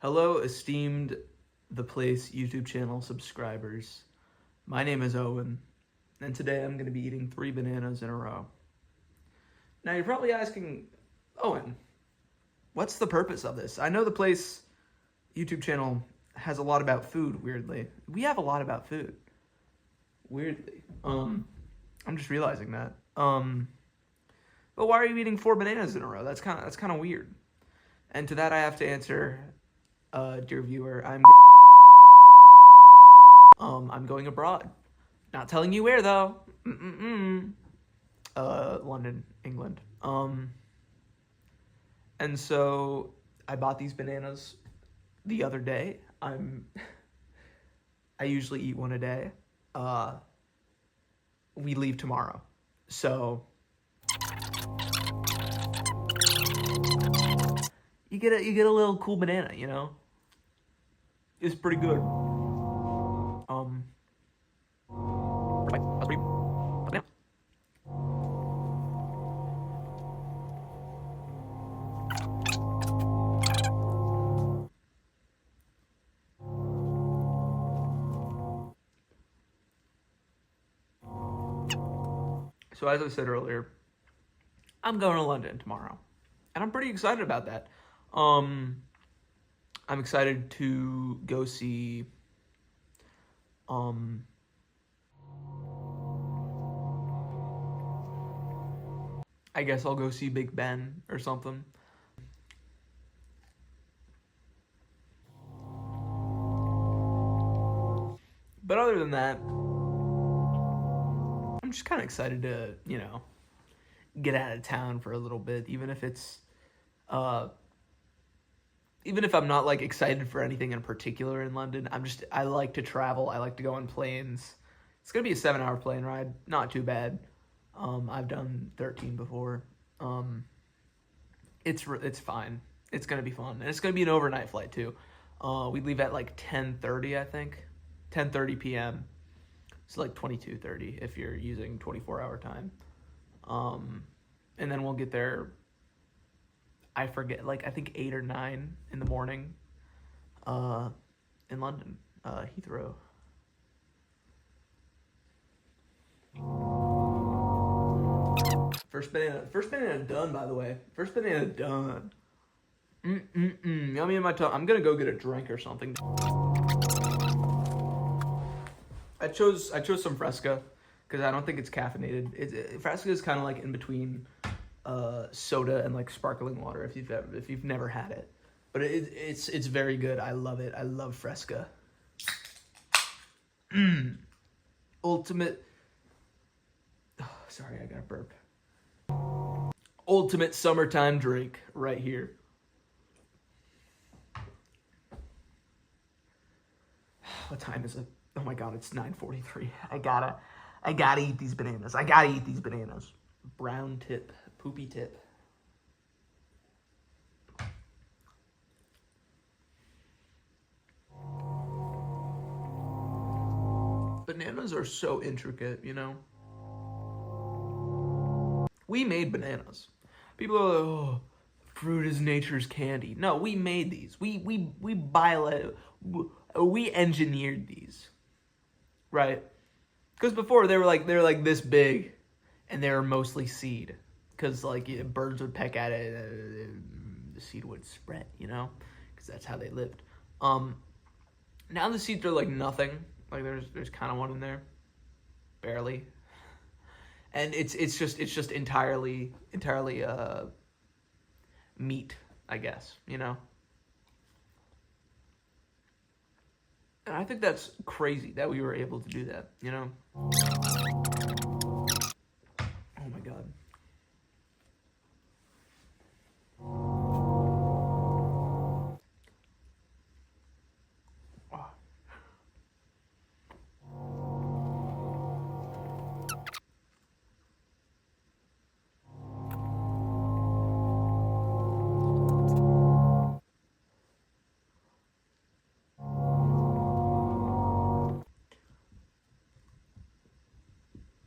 Hello, esteemed The Place YouTube channel subscribers. My name is Owen, and today I'm going to be eating 3 bananas in a row. Now, you're probably asking, Owen, what's the purpose of this? I know The Place YouTube channel has a lot about food, weirdly. We have a lot about food, weirdly. I'm just realizing that. But why are you eating 4 bananas in a row? That's kind of weird. And to that I have to answer, dear viewer, I'm going abroad. Not telling you where though. London, England. And so I bought these bananas the other day. I usually eat one a day. We leave tomorrow. So you get a little cool banana, you know? It's pretty good. So as I said earlier, I'm going to London tomorrow, and I'm pretty excited about that. I'm excited to go see I guess I'll go see Big Ben or something. But other than that, I'm just kind of excited to, get out of town for a little bit, even if I'm not like excited for anything in particular in London. I like to travel. I like to go on planes. It's gonna be a 7-hour plane ride, not too bad. I've done 13 before. It's fine. It's gonna be fun, and it's gonna be an overnight flight too. We leave at like 10:30, I think, 10:30 p.m. It's like 22:30 if you're using 24-hour time. And then we'll get there, I forget, like I think 8 or 9 in the morning, in London, Heathrow. First banana done, by the way. First banana done. Yummy in my tongue. I'm gonna go get a drink or something. I chose some Fresca because I don't think it's caffeinated. Fresca is kind of like in between soda and like sparkling water if you've never had it, but it's very good. I love it. I love Fresca. Ultimate. Oh, sorry, I got a burp. Ultimate summertime drink right here. What time is it? Oh my god, it's 9:43. I gotta eat these bananas. Brown tip, poopy tip. Bananas are so intricate, you know? We made bananas. People are like, oh, fruit is nature's candy. No, we made these. We engineered these. Right? Because before they were like this big, and they were mostly seed. Because like birds would peck at it, the seed would spread, you know? Because that's how they lived. Now the seeds are like nothing. Like there's kind of one in there, barely. And it's just entirely meat, I guess, you know. And I think that's crazy that we were able to do that, you know. Oh my god.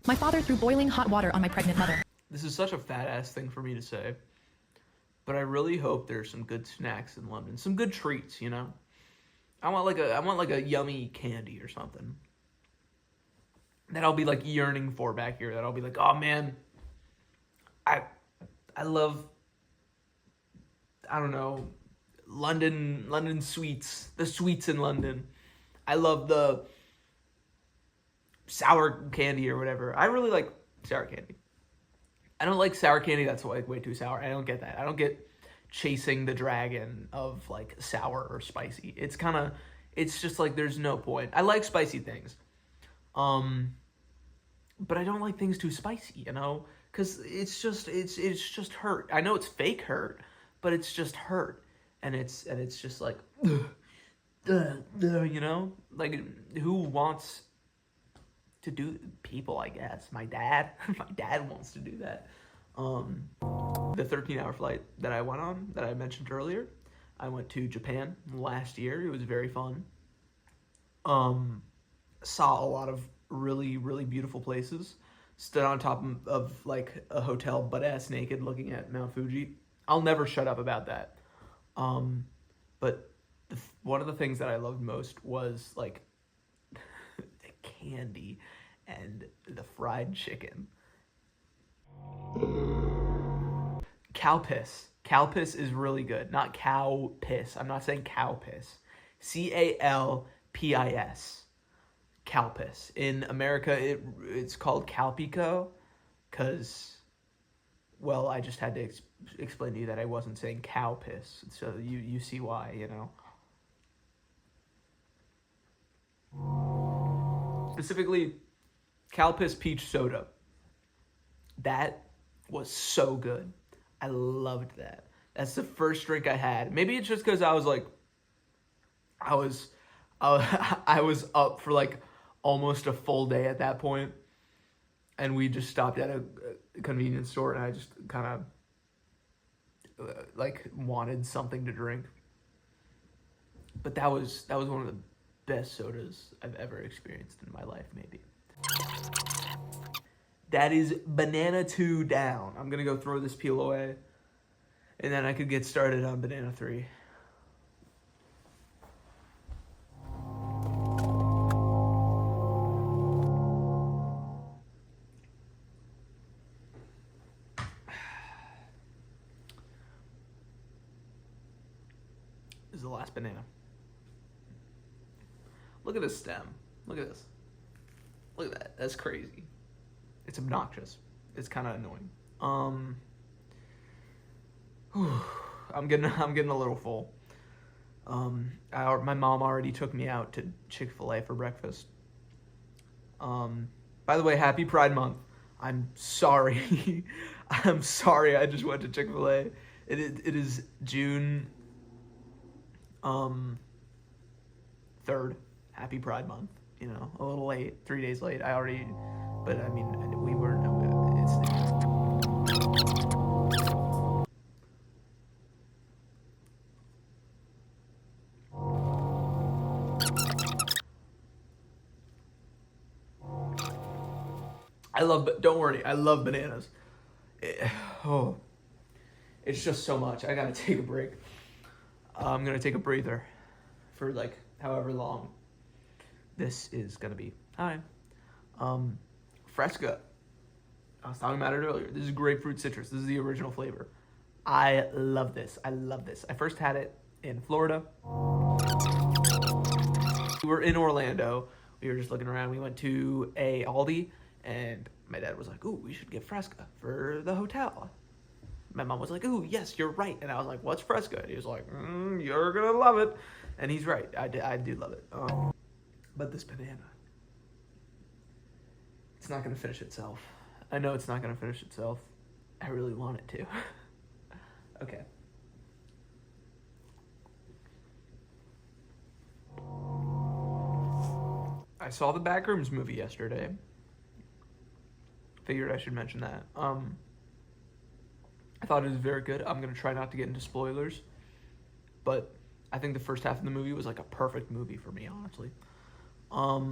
My father threw boiling hot water on my pregnant mother. This is such a fat ass thing for me to say. but I really hope there's some good snacks in London, some good treats. I want like a yummy candy or something that I'll be like yearning for back here. That I'll be like, oh man, I I love, I don't know, London sweets, the sweets in London. I love the sour candy or whatever. I really like sour candy. I don't like sour candy that's like way too sour. I don't get that. I don't get chasing the dragon of like sour or spicy. It's just like there's no point. I like spicy things. Um but I don't like things too spicy. Cuz it's just hurt. I know it's fake hurt, but it's just hurt. And it's just like like who wants to do, people, I guess. My dad, my dad wants to do that. The 13-hour flight that I went on, that I mentioned earlier, I went to Japan last year. It was very fun. Saw a lot of really, really beautiful places. Stood on top of like a hotel, butt ass naked, looking at Mount Fuji. I'll never shut up about that. But one of the things that I loved most was like the candy and the fried chicken. Cow piss. Cow piss is really good. Not cow piss. I'm not saying cow piss. CALPIS. Cow piss. In America, it's called Calpico because, well, I just had to explain to you that I wasn't saying cow piss. So you see why. Specifically, Calpis peach soda. That was so good. I loved that. That's the first drink I had. Maybe it's just because I was like, I was up for like almost a full day at that point, and we just stopped at a convenience store, and I just kind of like wanted something to drink. But that was one of the best sodas I've ever experienced in my life, maybe. That is banana 2 down. I'm gonna go throw this peel away, and then I could get started on banana 3. This is the last banana. Look at this stem. Look at this. Look at that. That's crazy. It's obnoxious. It's kind of annoying. I'm getting a little full. My mom already took me out to Chick-fil-A for breakfast. By the way, happy Pride Month. I'm sorry. I'm sorry I just went to Chick-fil-A. It is June 3rd. Happy Pride Month. A little late, 3 days late. But I mean, we weren't. Don't worry, I love bananas. It's just so much. I gotta take a break. I'm gonna take a breather for like however long this is gonna be. Hi. Fresca. I was talking about it earlier. This is grapefruit citrus. This is the original flavor. I love this. I first had it in Florida. We were in Orlando. We were just looking around. We went to a Aldi, and my dad was like, "Ooh, we should get Fresca for the hotel." My mom was like, "Ooh, yes, you're right." And I was like, "What's Fresca?" And he was like, "You're gonna love it." And he's right. I do love it. But this banana, it's not gonna finish itself. I know it's not gonna finish itself. I really want it to. Okay. I saw the Backrooms movie yesterday. Figured I should mention that. I thought it was very good. I'm gonna try not to get into spoilers, but I think the first half of the movie was like a perfect movie for me, honestly. I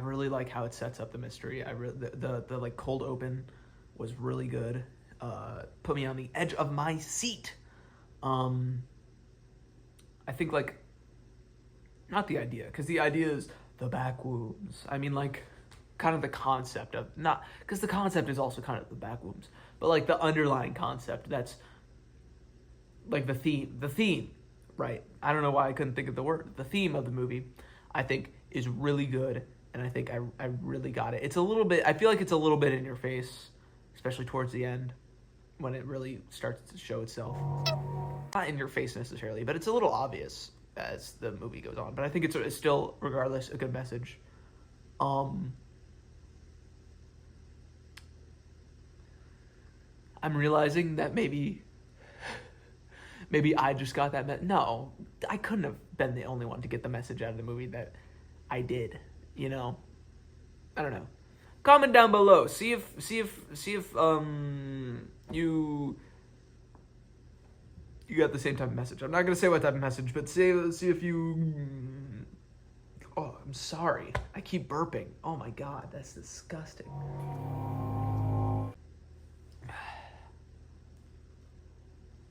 really like how it sets up the mystery. The like cold open was really good. put me on the edge of my seat. I think, like, not the idea, because the idea is the back wombs. I mean, like, kind of the concept of, not, because the concept is also kind of the back wombs, but, like, the underlying concept, that's, like, the theme, right? I don't know why I couldn't think of the word. The theme of the movie, I think, is really good, and I think I really got it. It's a little bit, I feel like it's a little bit in your face, especially towards the end, when it really starts to show itself. Not in your face necessarily, but it's a little obvious as the movie goes on. But I think it's still, regardless, a good message. I'm realizing that maybe I just got that no, I couldn't have been the only one to get the message out of the movie that I did, you know? I don't know. Comment down below. See if you got the same type of message. I'm not gonna say what type of message, but see if you. Oh, I'm sorry. I keep burping. Oh my god, that's disgusting.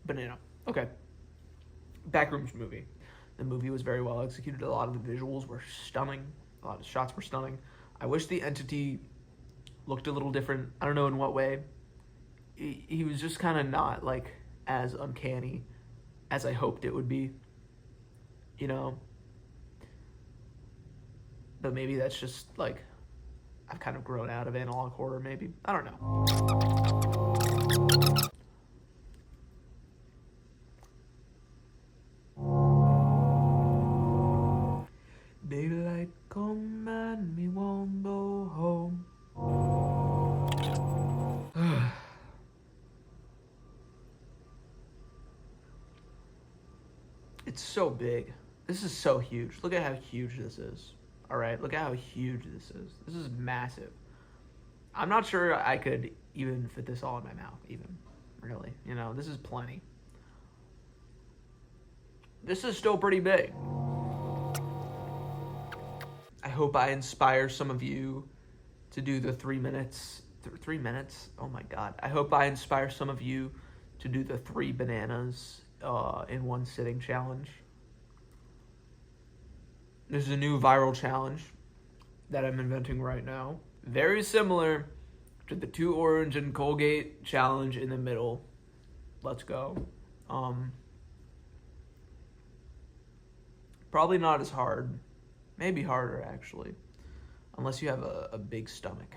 Banana. Okay. Backrooms movie. The movie was very well executed. A lot of the visuals were stunning. A lot of the shots were stunning. I wish the entity looked a little different. I don't know in what way. He was just kind of not, like, as uncanny as I hoped it would be, you know? But maybe that's just, like, I've kind of grown out of analog horror, maybe. I don't know. Daylight come and me won't go home. It's so big. This is so huge. Look at how huge this is. All right, look at how huge this is. This is massive. I'm not sure I could even fit this all in my mouth, even, really. You know, this is plenty. This is still pretty big. I hope I inspire some of you to do the 3 minutes. 3 minutes? Oh my god. I hope I inspire some of you to do the 3 bananas in one sitting challenge. This is a new viral challenge that I'm inventing right now. Very similar to the 2 orange and Colgate challenge in the middle. Let's go. Probably not as hard. Maybe harder, actually. Unless you have a big stomach.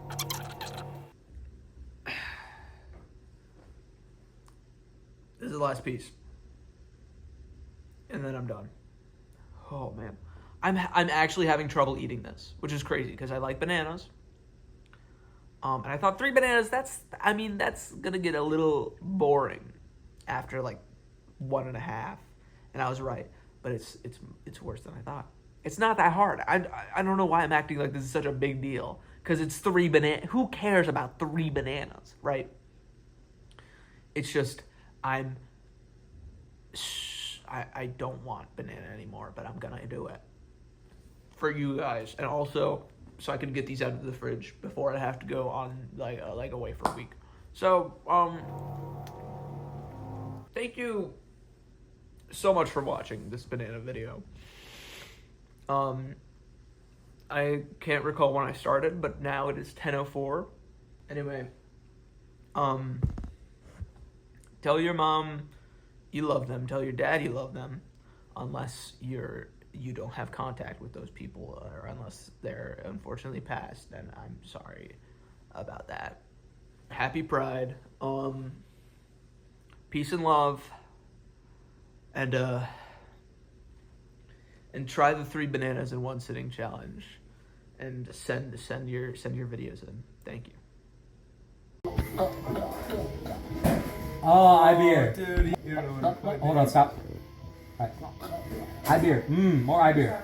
This is the last piece. And then I'm done. Oh, man. I'm actually having trouble eating this, which is crazy, because I like bananas. And I thought 3 bananas, that's gonna get a little boring after, like, 1.5. And I was right. But it's worse than I thought. It's not that hard. I don't know why I'm acting like this is such a big deal. Because it's 3 bananas. Who cares about 3 bananas, right? It's just, I don't want banana anymore, but I'm gonna do it. For you guys. And also, so I can get these out of the fridge before I have to go on, like away for a week. So, thank you so much for watching this banana video. I can't recall when I started, but now it is 10:04. Anyway, tell your mom you love them. Tell your dad you love them, unless you don't have contact with those people, or unless they're unfortunately passed. And I'm sorry about that. Happy Pride. Peace and love. And try the 3 bananas in one sitting challenge, and send your videos in. Thank you. Oh, I beer. Dude, you don't know what Hold on, stop. All right. I beer. More I beer.